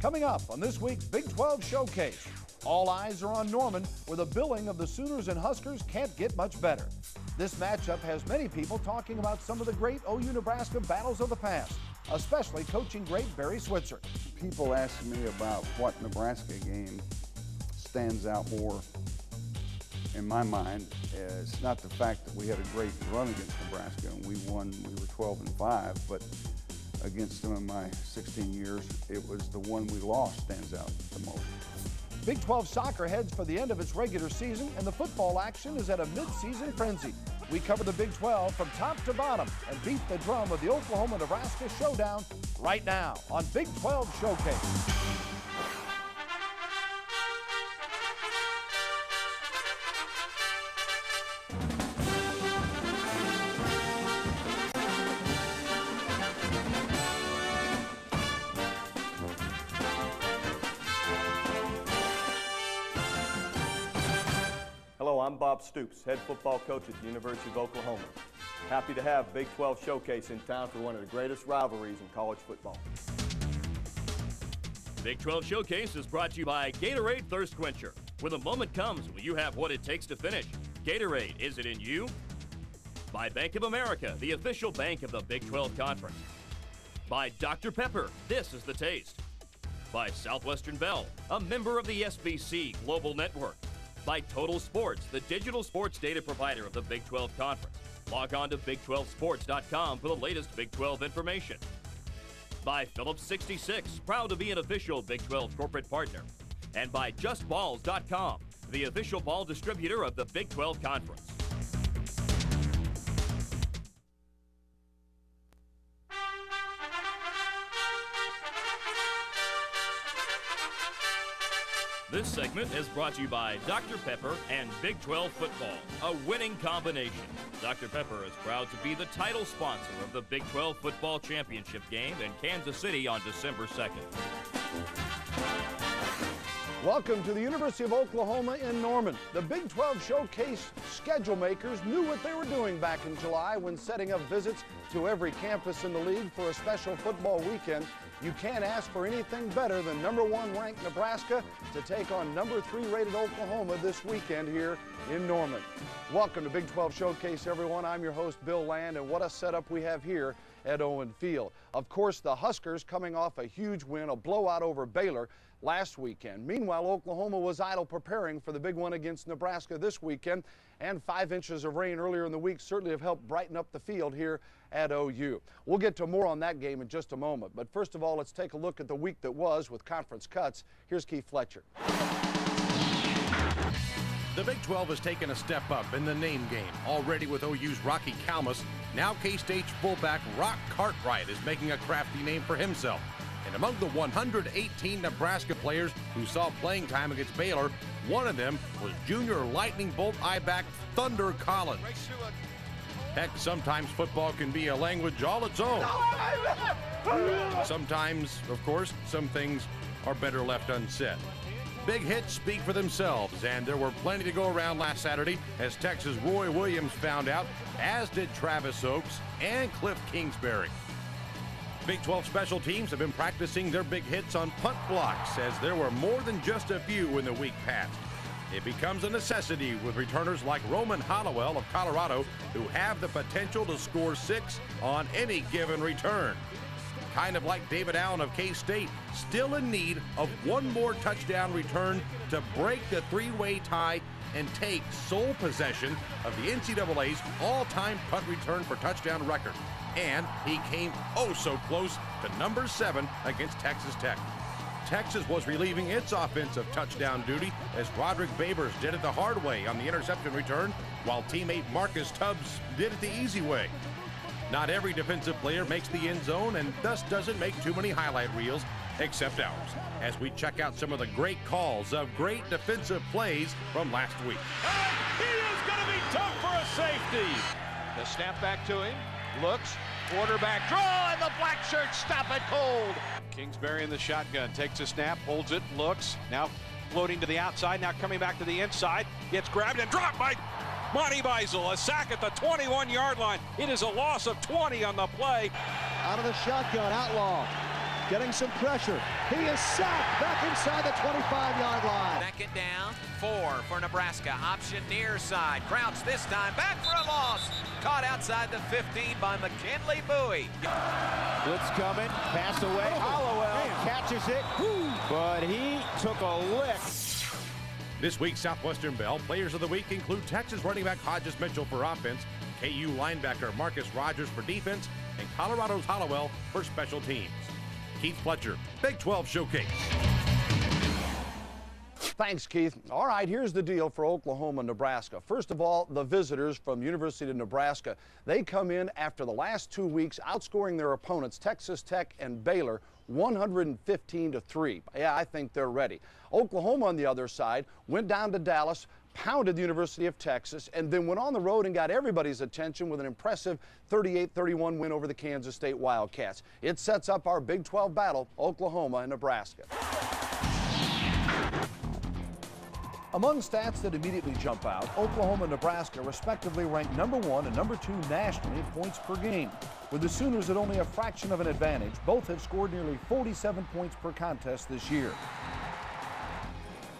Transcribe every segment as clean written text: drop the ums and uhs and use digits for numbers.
Coming up on this week's Big 12 Showcase, all eyes are on Norman, where the billing of the Sooners and Huskers can't get much better. This matchup has many people talking about some of the great OU Nebraska battles of the past, especially coaching great Barry Switzer. People ask me about what Nebraska game stands out more in my mind. It's not the fact that we had a great run against Nebraska and we won, we were 12-5, but against them in my 16 years, it was the one we lost stands out the most. Big 12 soccer heads for the end of its regular season, and the football action is at a mid-season frenzy. We cover the Big 12 from top to bottom and beat the drum of the Oklahoma-Nebraska showdown right now on Big 12 Showcase. Hello, I'm Bob Stoops, head football coach at the University of Oklahoma. Happy to have Big 12 Showcase in town for one of the greatest rivalries in college football. Big 12 Showcase is brought to you by Gatorade Thirst Quencher. When the moment comes, will you have what it takes to finish? Gatorade, is it in you? By Bank of America, the official bank of the Big 12 Conference. By Dr. Pepper, this is the taste. By Southwestern Bell, a member of the SBC Global Network. By Total Sports, the digital sports data provider of the Big 12 Conference. Log on to Big12Sports.com for the latest Big 12 information. By Phillips 66, proud to be an official Big 12 corporate partner. And by JustBalls.com, the official ball distributor of the Big 12 Conference. This segment is brought to you by Dr. Pepper and Big 12 Football, a winning combination. Dr. Pepper is proud to be the title sponsor of the Big 12 Football Championship game in Kansas City on December 2nd. Welcome to the University of Oklahoma in Norman. The Big 12 Showcase schedule makers knew what they were doing back in July when setting up visits to every campus in the league for a special football weekend. You can't ask for anything better than #1 ranked Nebraska to take on #3 rated Oklahoma this weekend here in Norman. Welcome to Big 12 Showcase, everyone. I'm your host, Bill Land, and what a setup we have here at Owen Field. Of course, the Huskers coming off a huge win, a blowout over Baylor last weekend. Meanwhile, Oklahoma was idle preparing for the big one against Nebraska this weekend, and 5 inches of rain earlier in the week certainly have helped brighten up the field here at OU. We'll get to more on that game in just a moment, but first of all, let's take a look at the week that was with conference cuts. Here's Keith Fletcher. The Big 12 has taken a step up in the name game, already with OU's Rocky Kalmus. Now K-State's fullback Rock Cartwright is making a crafty name for himself. And among the 118 Nebraska players who saw playing time against Baylor, one of them was junior lightning bolt I-back Thunder Collins. Heck, sometimes football can be a language all its own. Sometimes, of course, some things are better left unsaid. Big hits speak for themselves, and there were plenty to go around last Saturday as Texas' Roy Williams found out, as did Travis Oaks and Cliff Kingsbury. Big 12 special teams have been practicing their big hits on punt blocks, as there were more than just a few in the week past. It becomes a necessity with returners like Roman Hollowell of Colorado, who have the potential to score 6 on any given return. Kind of like David Allen of K-State, still in need of one more touchdown return to break the three-way tie and take sole possession of the NCAA's all-time punt return for touchdown record. And he came oh so close to number 7 against Texas Tech. Texas was relieving its offensive touchdown duty as Roderick Babers did it the hard way on the interception return, while teammate Marcus Tubbs did it the easy way. Not every defensive player makes the end zone and thus doesn't make too many highlight reels, except ours, as we check out some of the great calls of great defensive plays from last week. And he is going to be tough for a safety. The snap back to him, looks, quarterback draw, and the black shirts stop it cold. Kingsbury in the shotgun, takes a snap, holds it, looks, now floating to the outside, now coming back to the inside, gets grabbed and dropped by Monty Beisel. A sack at the 21-yard line. It is a loss of 20 on the play. Out of the shotgun, Outlaw getting some pressure. He is sacked back inside the 25-yard line. Second down, 4 for Nebraska. Option near side. Crouch this time, back for a loss. Caught outside the 15 by McKinley Bowie. Blitz coming, pass away. Hollowell catches it, but he took a lick. This week's Southwestern Bell Players of the Week include Texas running back Hodges Mitchell for offense, KU linebacker Marcus Rogers for defense, and Colorado's Hollowell for special teams. Keith Fletcher, Big 12 Showcase. Thanks, Keith. All right, here's the deal for Oklahoma and Nebraska. First of all, the visitors from University of Nebraska, they come in after the last 2 weeks outscoring their opponents, Texas Tech and Baylor, 115-3. Yeah, I think they're ready. Oklahoma, on the other side, went down to Dallas, pounded the University of Texas, and then went on the road and got everybody's attention with an impressive 38-31 win over the Kansas State Wildcats. It sets up our Big 12 battle, Oklahoma and Nebraska. Among stats that immediately jump out, Oklahoma and Nebraska respectively ranked #1 and #2 nationally in points per game. With the Sooners at only a fraction of an advantage, both have scored nearly 47 points per contest this year.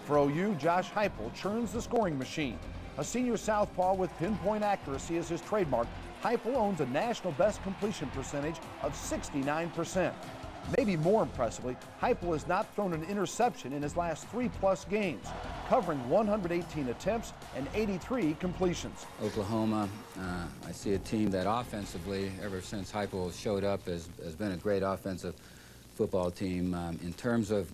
For OU, Josh Heupel churns the scoring machine. A senior southpaw with pinpoint accuracy as his trademark, Heupel owns a national best completion percentage of 69%. Maybe more impressively, Heupel has not thrown an interception in his last 3+ games, covering 118 attempts and 83 completions. Oklahoma, I see a team that offensively, ever since Heupel showed up, has been a great offensive football team. In terms of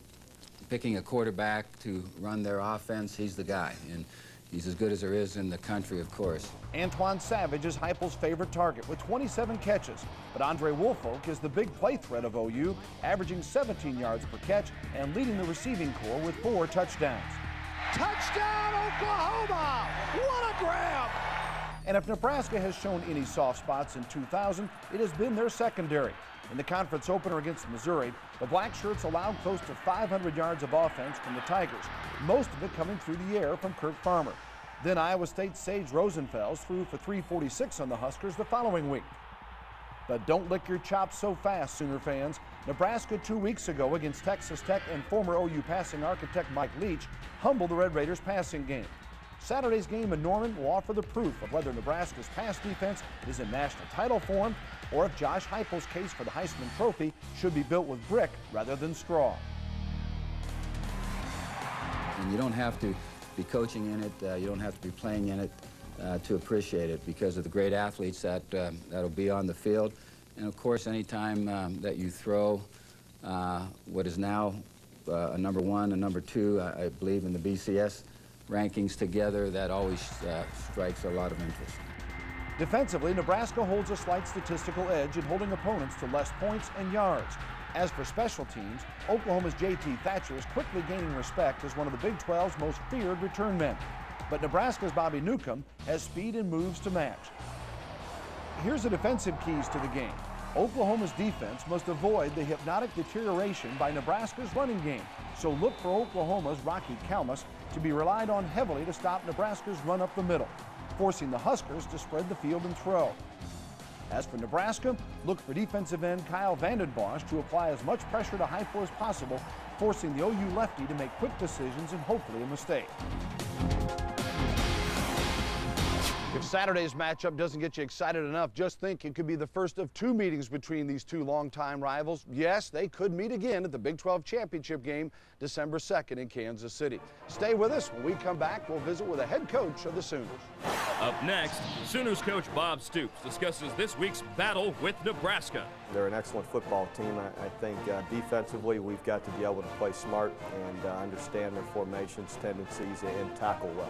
picking a quarterback to run their offense, he's the guy, and he's as good as there is in the country, of course. Antoine Savage is Heupel's favorite target with 27 catches, but Andre Woolfolk is the big play threat of OU, averaging 17 yards per catch and leading the receiving corps with 4 touchdowns. Touchdown, Oklahoma! What a grab! And if Nebraska has shown any soft spots in 2000, it has been their secondary. In the conference opener against Missouri, the Black Shirts allowed close to 500 yards of offense from the Tigers, most of it coming through the air from Kirk Farmer. Then Iowa State's Sage Rosenfels threw for 346 on the Huskers the following week. But don't lick your chops so fast, Sooner fans. Nebraska 2 weeks ago against Texas Tech and former OU passing architect Mike Leach humbled the Red Raiders' passing game. Saturday's game in Norman will offer the proof of whether Nebraska's pass defense is in national title form or if Josh Heupel's case for the Heisman Trophy should be built with brick rather than straw. And you don't have to be coaching in it, you don't have to be playing in it to appreciate it because of the great athletes that'll be on the field. And of course, anytime that you throw what is now a #1 and #2, I believe, in the BCS rankings together, that always strikes a lot of interest. Defensively, Nebraska holds a slight statistical edge in holding opponents to less points and yards. As for special teams, Oklahoma's J.T. Thatcher is quickly gaining respect as one of the Big 12's most feared return men. But Nebraska's Bobby Newcomb has speed and moves to match. Here's the defensive keys to the game. Oklahoma's defense must avoid the hypnotic deterioration by Nebraska's running game. So look for Oklahoma's Rocky Kalmus to be relied on heavily to stop Nebraska's run up the middle, forcing the Huskers to spread the field and throw. As for Nebraska, look for defensive end Kyle Vanden Bosch to apply as much pressure to Heupel as possible, forcing the OU lefty to make quick decisions and hopefully a mistake. If Saturday's matchup doesn't get you excited enough, just think it could be the first of 2 meetings between these 2 longtime rivals. Yes, they could meet again at the Big 12 Championship game December 2nd in Kansas City. Stay with us. When we come back, we'll visit with the head coach of the Sooners. Up next, Sooners coach Bob Stoops discusses this week's battle with Nebraska. They're an excellent football team. I think defensively we've got to be able to play smart and understand their formations, tendencies, and tackle well.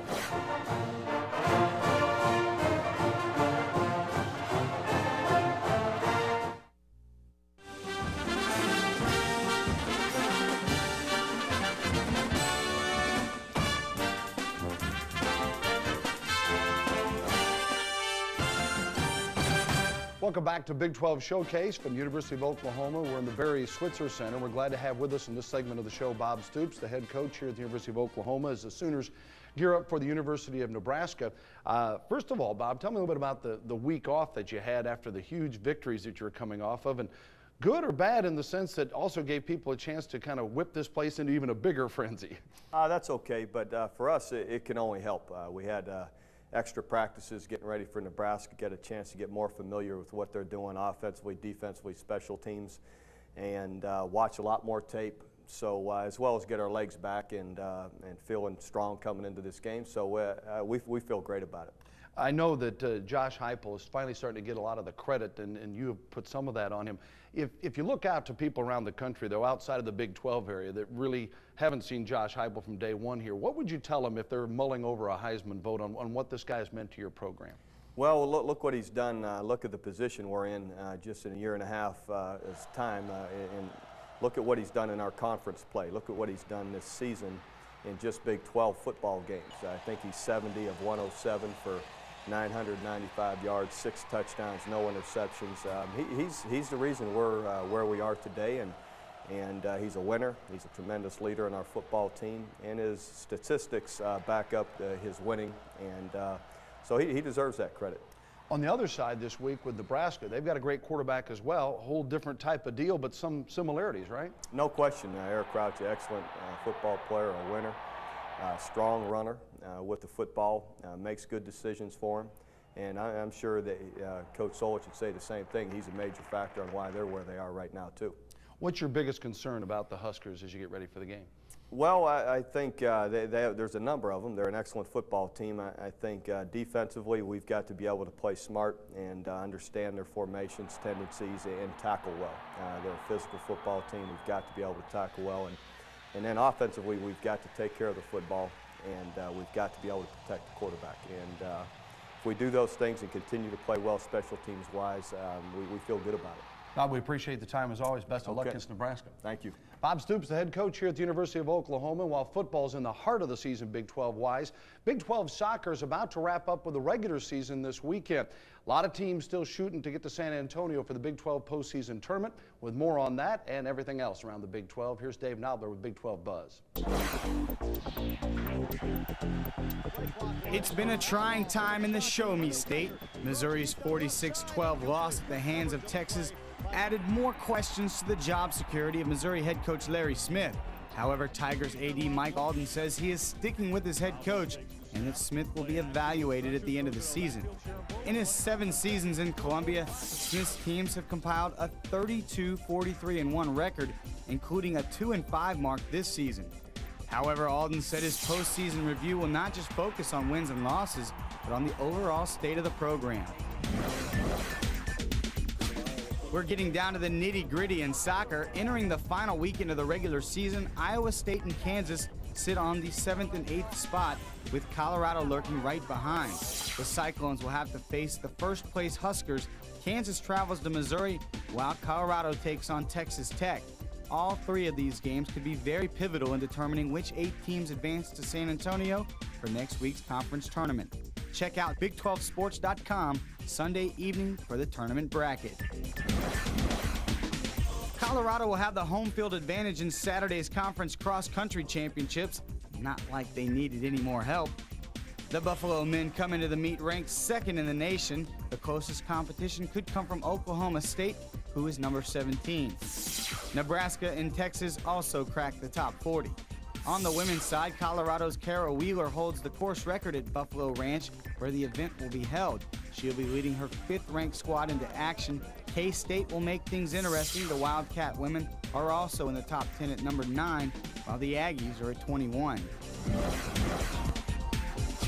Welcome back to Big 12 Showcase from University of Oklahoma. We're in the Barry Switzer Center. We're glad to have with us in this segment of the show Bob Stoops, the head coach here at the University of Oklahoma, as the Sooners gear up for the University of Nebraska. First of all, Bob, tell me a little bit about the week off that you had after the huge victories that you're coming off of. And good or bad in the sense that also gave people a chance to kind of whip this place into even a bigger frenzy? That's okay, but for us, it can only help. We had extra practices getting ready for Nebraska, get a chance to get more familiar with what they're doing offensively, defensively, special teams, and watch a lot more tape. So as well as get our legs back and feeling strong coming into this game. So we feel great about it. I know that Josh Heupel is finally starting to get a lot of the credit, and you have put some of that on him. If you look out to people around the country, though, outside of the Big 12 area that really haven't seen Josh Heupel from day one here, what would you tell them if they're mulling over a Heisman vote on what this guy has meant to your program? Well, look what he's done. Look at the position we're in just in a year and a half time. And look at what he's done in our conference play. Look at what he's done this season in just Big 12 football games. I think he's 70 of 107 for 995 yards, 6 touchdowns, no interceptions. He's the reason we're where we are today, and he's a winner. He's a tremendous leader in our football team, and his statistics back up his winning, and so he deserves that credit. On the other side this week with Nebraska, they've got a great quarterback as well, a whole different type of deal, but some similarities, right? No question. Eric Crouch, excellent football player, a winner. Strong runner with the football, makes good decisions for him, and I'm sure that Coach Solich would say the same thing. He's a major factor on why they're where they are right now too. What's your biggest concern about the Huskers as you get ready for the game? Well, I think there's a number of them. They're an excellent football team. I think defensively we've got to be able to play smart and understand their formations, tendencies, and tackle well. They're a physical football team. We've got to be able to tackle well. And then offensively, we've got to take care of the football, and we've got to be able to protect the quarterback. And if we do those things and continue to play well special teams-wise, we feel good about it. Bob, we appreciate the time as always. Best of luck against Nebraska. Thank you. Bob Stoops, the head coach here at the University of Oklahoma. While football's in the heart of the season Big 12-wise, Big 12 soccer is about to wrap up with the regular season this weekend. A lot of teams still shooting to get to San Antonio for the Big 12 postseason tournament. With more on that and everything else around the Big 12, here's Dave Nobler with Big 12 Buzz. It's been a trying time in the Show Me State. Missouri's 46-12 loss at the hands of Texas added more questions to the job security of Missouri head coach Larry Smith. However, Tigers AD Mike Alden says he is sticking with his head coach and that Smith will be evaluated at the end of the season. In his 7 seasons in Columbia, Smith's teams have compiled a 32-43-1 record, including a 2-5 mark this season. However, Alden said his postseason review will not just focus on wins and losses, but on the overall state of the program. We're getting down to the nitty-gritty in soccer. Entering the final weekend of the regular season, Iowa State and Kansas sit on the 7th and 8th spot, with Colorado lurking right behind. The Cyclones will have to face the first-place Huskers. Kansas travels to Missouri, while Colorado takes on Texas Tech. All 3 of these games could be very pivotal in determining which 8 teams advance to San Antonio for next week's conference tournament. Check out Big12Sports.com Sunday evening for the tournament bracket. Colorado will have the home field advantage in Saturday's conference cross-country championships. Not like they needed any more help. The Buffalo men come into the meet ranked 2nd in the nation. The closest competition could come from Oklahoma State, who is number 17. Nebraska and Texas also cracked the top 40. On the women's side, Colorado's Kara Wheeler holds the course record at Buffalo Ranch, where the event will be held. She'll be leading her 5th-ranked squad into action. K-State will make things interesting. The Wildcat women are also in the top 10 at number 9, while the Aggies are at 21.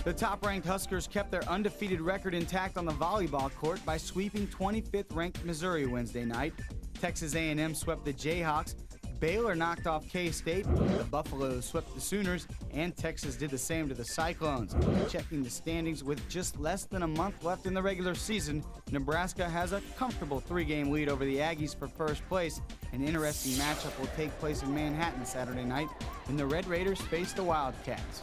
The top-ranked Huskers kept their undefeated record intact on the volleyball court by sweeping 25th-ranked Missouri Wednesday night. Texas A&M swept the Jayhawks. Baylor knocked off K-State, the Buffaloes swept the Sooners, and Texas did the same to the Cyclones. Checking the standings with just less than a month left in the regular season, Nebraska has a comfortable 3-game lead over the Aggies for first place. An interesting matchup will take place in Manhattan Saturday night when the Red Raiders face the Wildcats.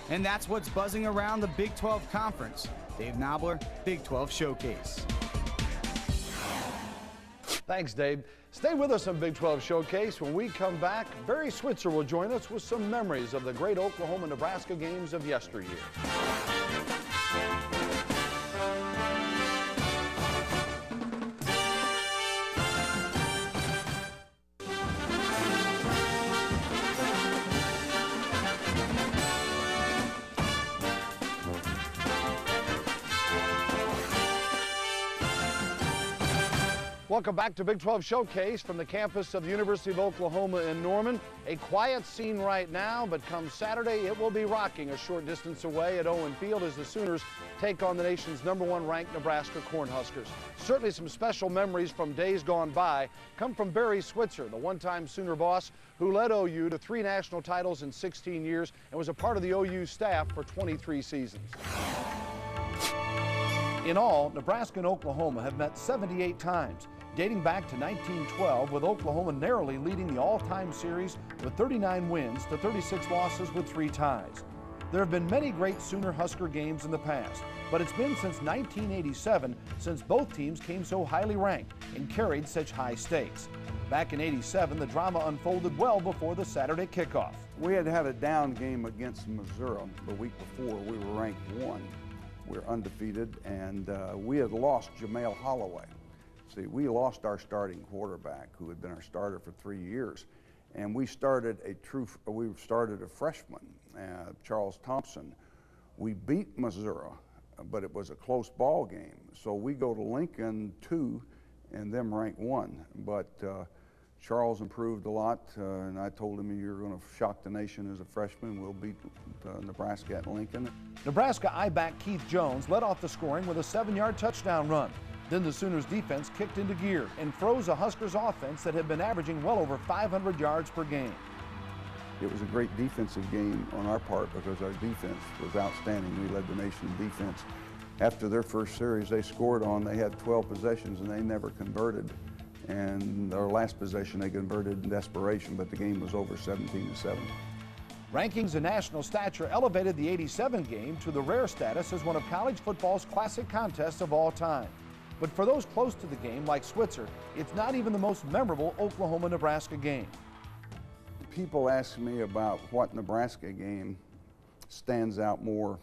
And that's what's buzzing around the Big 12 Conference. Dave Nobler, Big 12 Showcase. Thanks, Dave. Stay with us on Big 12 Showcase. When we come back, Barry Switzer will join us with some memories of the great Oklahoma-Nebraska games of yesteryear. Welcome back to Big 12 Showcase from the campus of the University of Oklahoma in Norman. A quiet scene right now, but come Saturday, it will be rocking a short distance away at Owen Field as the Sooners take on the nation's #1 ranked Nebraska Cornhuskers. Certainly some special memories from days gone by come from Barry Switzer, the one-time Sooner boss who led OU to 3 national titles in 16 years and was a part of the OU staff for 23 seasons. In all, Nebraska and Oklahoma have met 78 times, dating back to 1912, with Oklahoma narrowly leading the all-time series with 39 wins to 36 losses with 3 ties. There have been many great Sooner Husker games in the past, but it's been since 1987 since both teams came so highly ranked and carried such high stakes. Back in '87, the drama unfolded well before the Saturday kickoff. We had a down game against Missouri the week before. We were ranked 1. We were undefeated, and we had lost Jamel Holloway. See, we lost our starting quarterback, who had been our starter for 3 years, and we started a freshman, Charles Thompson. We beat Missouri, but it was a close ball game. So we go to Lincoln 2, and them ranked 1. But Charles improved a lot, and I told him, "You're going to shock the nation as a freshman. We'll beat Nebraska at Lincoln." Nebraska I-back Keith Jones led off the scoring with a 7-yard touchdown run. Then the Sooners defense kicked into gear and froze a Huskers offense that had been averaging well over 500 yards per game. It was a great defensive game on our part because our defense was outstanding. We led the nation in defense. After their first series they scored on, they had 12 possessions and they never converted. And our last possession they converted in desperation, but the game was over 17-7. Rankings and national stature elevated the '87 game to the rare status as one of college football's classic contests of all time. But for those close to the game, like Switzer, it's not even the most memorable Oklahoma-Nebraska game. People ask me about what Nebraska game stands out more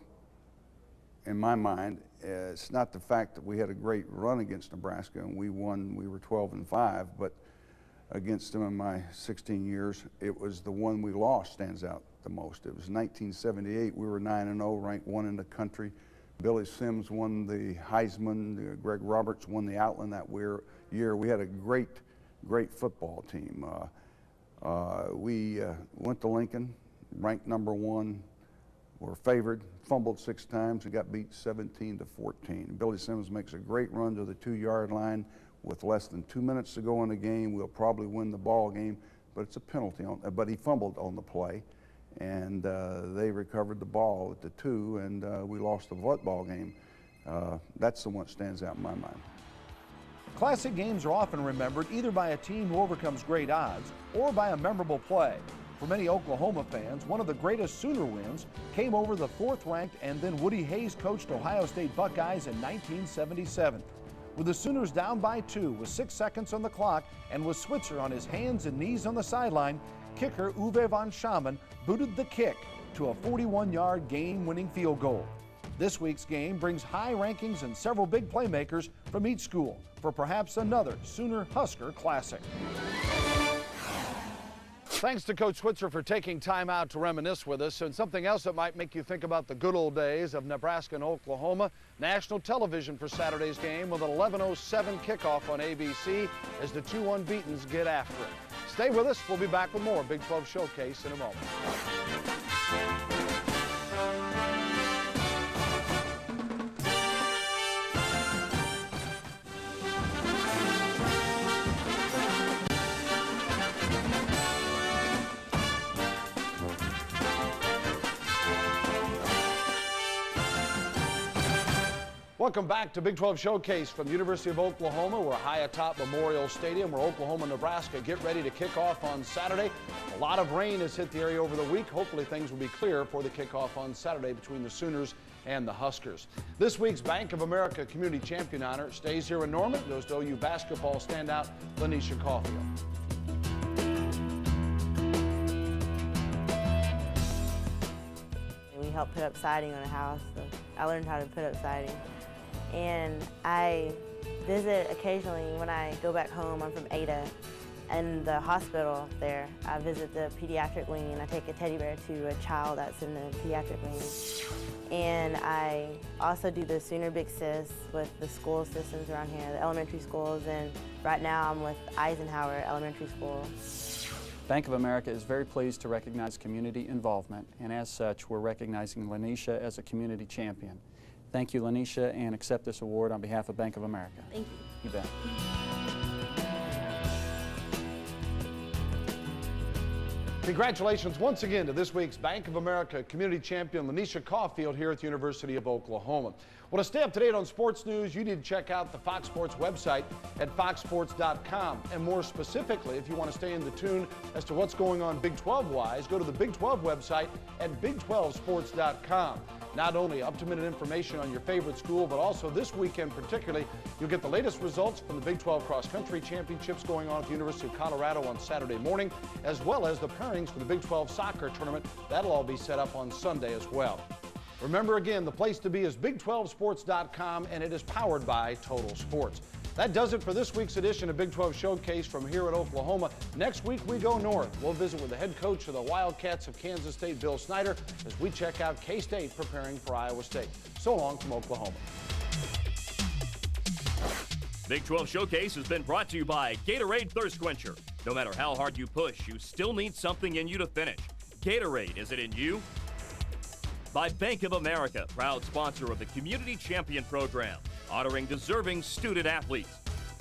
in my mind. It's not the fact that we had a great run against Nebraska and we won, we were 12-5, but against them in my 16 years, it was the one we lost stands out the most. It was 1978, we were 9-0, ranked 1 in the country. Billy Sims won the Heisman, Greg Roberts won the Outland that year. We had a great football team. We went to Lincoln, ranked #1, were favored, fumbled 6 times, and got beat 17-14. Billy Sims makes a great run to the 2-yard line with less than 2 minutes to go in the game. We'll probably win the ball game, but it's a penalty but he fumbled on the play, and they recovered the ball at the 2, and we lost the football game. That's the one that stands out in my mind. Classic games are often remembered either by a team who overcomes great odds or by a memorable play. For many Oklahoma fans, one of the greatest Sooner wins came over the 4th-ranked and then Woody Hayes-coached Ohio State Buckeyes in 1977. With the Sooners down by 2 with 6 seconds on the clock and with Switzer on his hands and knees on the sideline, kicker Uwe von Schamann booted the kick to a 41-yard game-winning field goal. This week's game brings high rankings and several big playmakers from each school for perhaps another Sooner Husker classic. Thanks to Coach Switzer for taking time out to reminisce with us, and something else that might make you think about the good old days of Nebraska and Oklahoma. National television for Saturday's game with an 11:07 kickoff on ABC as the 2 unbeatens get after it. Stay with us. We'll be back with more Big 12 Showcase in a moment. Welcome back to Big 12 Showcase from the University of Oklahoma. We're high atop Memorial Stadium where Oklahoma and Nebraska get ready to kick off on Saturday. A lot of rain has hit the area over the week. Hopefully things will be clear for the kickoff on Saturday between the Sooners and the Huskers. This week's Bank of America Community Champion honor stays here in Norman. Goes to OU basketball standout Lanisha Caulfield. We helped put up siding on a house, so I learned how to put up siding. And I visit occasionally when I go back home. I'm from Ada, in the hospital there, I visit the pediatric wing and I take a teddy bear to a child that's in the pediatric wing. And I also do the Sooner Big Sis with the school systems around here, the elementary schools, and right now I'm with Eisenhower Elementary School. Bank of America is very pleased to recognize community involvement, and as such, we're recognizing Lanisha as a community champion. Thank you, Lanisha, and accept this award on behalf of Bank of America. Thank you. You bet. Congratulations once again to this week's Bank of America Community Champion, Lanisha Caulfield, here at the University of Oklahoma. Well, to stay up to date on sports news, you need to check out the Fox Sports website at foxsports.com. And more specifically, if you want to stay in the tune as to what's going on Big 12-wise, go to the Big 12 website at big12sports.com. Not only up-to-minute information on your favorite school, but also this weekend particularly, you'll get the latest results from the Big 12 cross-country championships going on at the University of Colorado on Saturday morning, as well as the pairings for the Big 12 soccer tournament. That'll all be set up on Sunday as well. Remember again, the place to be is big12sports.com, and it is powered by Total Sports. That does it for this week's edition of Big 12 Showcase from here at Oklahoma. Next week we go north. We'll visit with the head coach of the Wildcats of Kansas State, Bill Snyder, as we check out K-State preparing for Iowa State. So long from Oklahoma. Big 12 Showcase has been brought to you by Gatorade Thirst Quencher. No matter how hard you push, you still need something in you to finish. Gatorade, is it in you? By Bank of America, proud sponsor of the Community Champion Program, honoring deserving student athletes.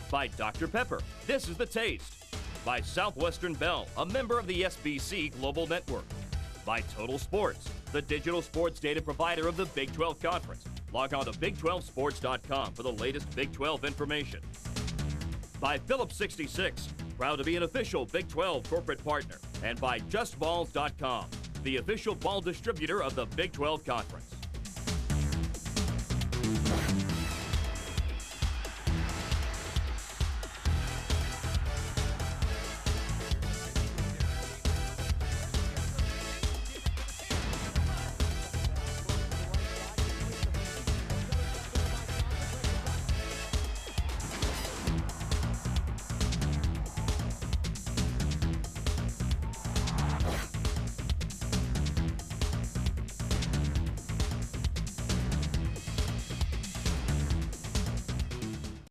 By Dr. Pepper, this is the taste. By Southwestern Bell, a member of the SBC Global Network. By Total Sports, the digital sports data provider of the Big 12 Conference. Log on to big12sports.com for the latest Big 12 information. By Phillips 66, proud to be an official Big 12 corporate partner. And by justballs.com, the official ball distributor of the Big 12 Conference.